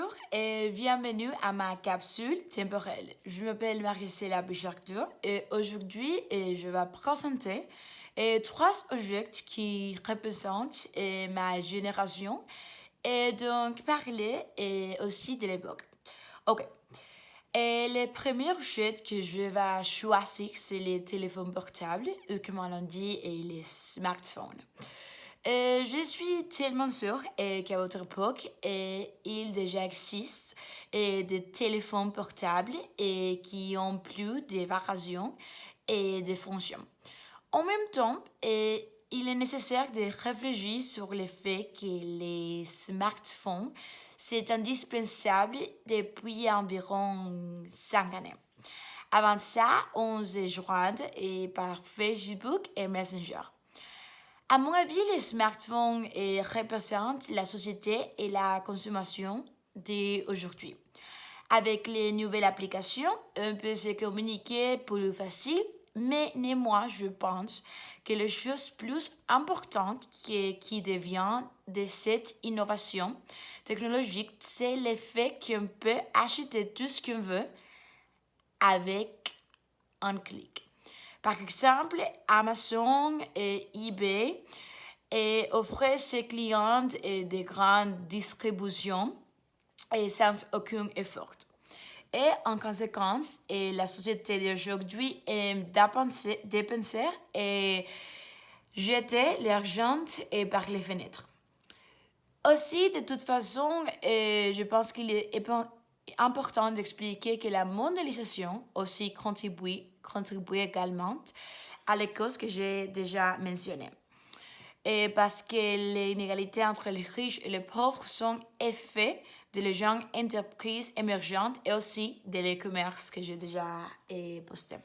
Bonjour et bienvenue à ma capsule temporelle. Je m'appelle Marie-Célia Bouchardou et aujourd'hui je vais présenter trois objets qui représentent ma génération et donc parler aussi de l'époque. Ok. Et le premier objet que je vais choisir, c'est les téléphones portables, ou comme on dit, et les smartphones. Je suis tellement sûre qu'à votre époque, il déjà existe des téléphones portables qui ont plus de variations et de fonctions. En même temps, il est nécessaire de réfléchir sur le fait que les smartphones, c'est indispensable depuis environ 5 années. Avant ça, on se joignait par Facebook et Messenger. À mon avis, les smartphones représentent la société et la consommation d'aujourd'hui. Avec les nouvelles applications, on peut se communiquer plus facile, mais néanmoins, je pense que la chose plus importante qui devient de cette innovation technologique, c'est le fait qu'on peut acheter tout ce qu'on veut avec un clic. Par exemple, Amazon et eBay offrent ses clients des grandes distributions sans aucun effort. Et en conséquence, la société d'aujourd'hui aime dépenser et jeter l'argent par les fenêtres. Aussi, de toute façon, je pense qu'il est important d'expliquer que la mondialisation aussi contribue également à la cause que j'ai déjà mentionnée. Et parce que les inégalités entre les riches et les pauvres sont effets de les jeunes entreprises émergentes et aussi de l'e-commerce que j'ai déjà posté.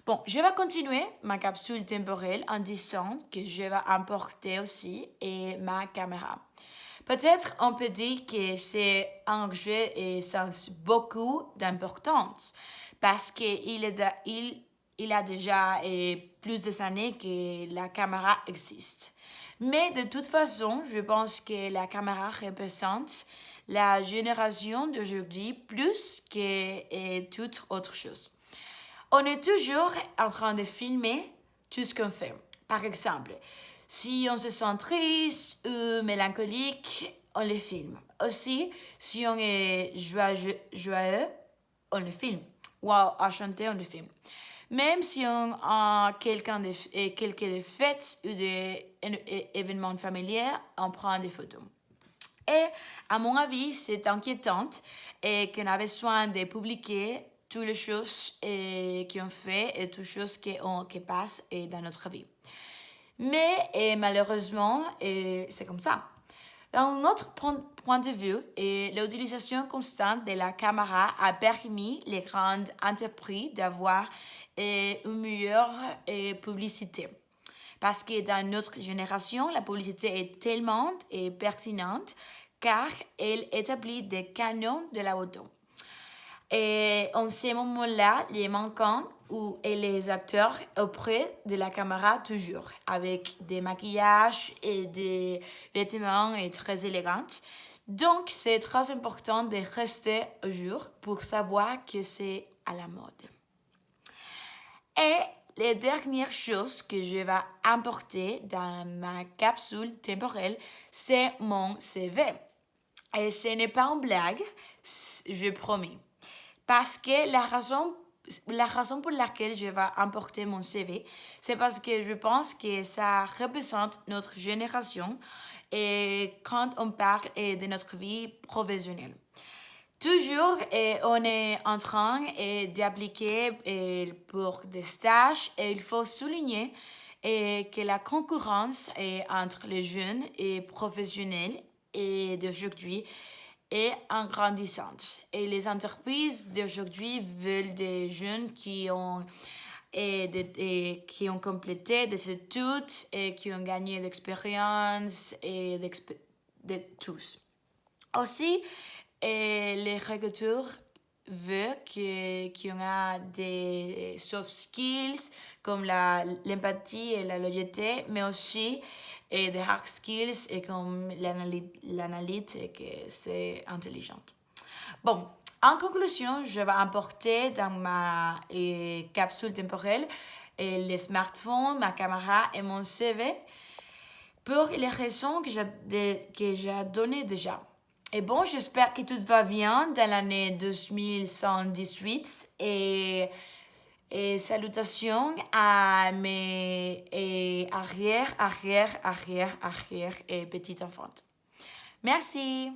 Bon, je vais continuer ma capsule temporelle en disant que je vais importer aussi ma caméra. Peut-être on peut dire que c'est un objet sans beaucoup d'importance parce qu'il a déjà plus d'années que la caméra existe. Mais de toute façon, je pense que la caméra représente la génération d'aujourd'hui plus que toute autre chose. On est toujours en train de filmer tout ce qu'on fait. Par exemple, si on se sent triste ou mélancolique, on le filme. Aussi, si on est joyeux, on le filme. Ou à chanter, on le filme. Même si on a quelques fêtes ou des événements familiers, on prend des photos. Et à mon avis, c'est inquiétant et qu'on a besoin de publier toutes les choses qu'on fait et toutes les choses qui passent dans notre vie. Mais malheureusement, c'est comme ça. D'un autre point de vue, l'utilisation constante de la caméra a permis les grandes entreprises d'avoir une meilleure publicité. Parce que dans notre génération, la publicité est tellement pertinente car elle établit des canons de la photo. Et en ces moments-là, les mannequins et les acteurs auprès de la caméra toujours, avec des maquillages et des vêtements très élégants. Donc, c'est très important de rester au jour pour savoir que c'est à la mode. Et les dernières choses que je vais importer dans ma capsule temporelle, c'est mon CV. Et ce n'est pas une blague, je promets. Parce que la raison pour laquelle je vais importer mon CV, c'est parce que je pense que ça représente notre génération et quand on parle de notre vie professionnelle. Toujours, on est en train d'appliquer pour des stages et il faut souligner que la concurrence entre les jeunes et professionnels d'aujourd'hui est en grandissante. Et les entreprises d'aujourd'hui veulent des jeunes qui ont complété des études et qui ont gagné d'expérience et de tous. Aussi, les recruteurs veulent qu'on a des soft skills comme l'empathie et la loyauté, mais aussi et des hard skills et comme l'analyse et que c'est intelligent. Bon, en conclusion, je vais apporter dans ma capsule temporelle les smartphones, ma caméra et mon CV pour les raisons que j'ai données déjà. Et bon, j'espère que tout va bien dans l'année 2118 et salutations à mes arrière et petites enfants. Merci.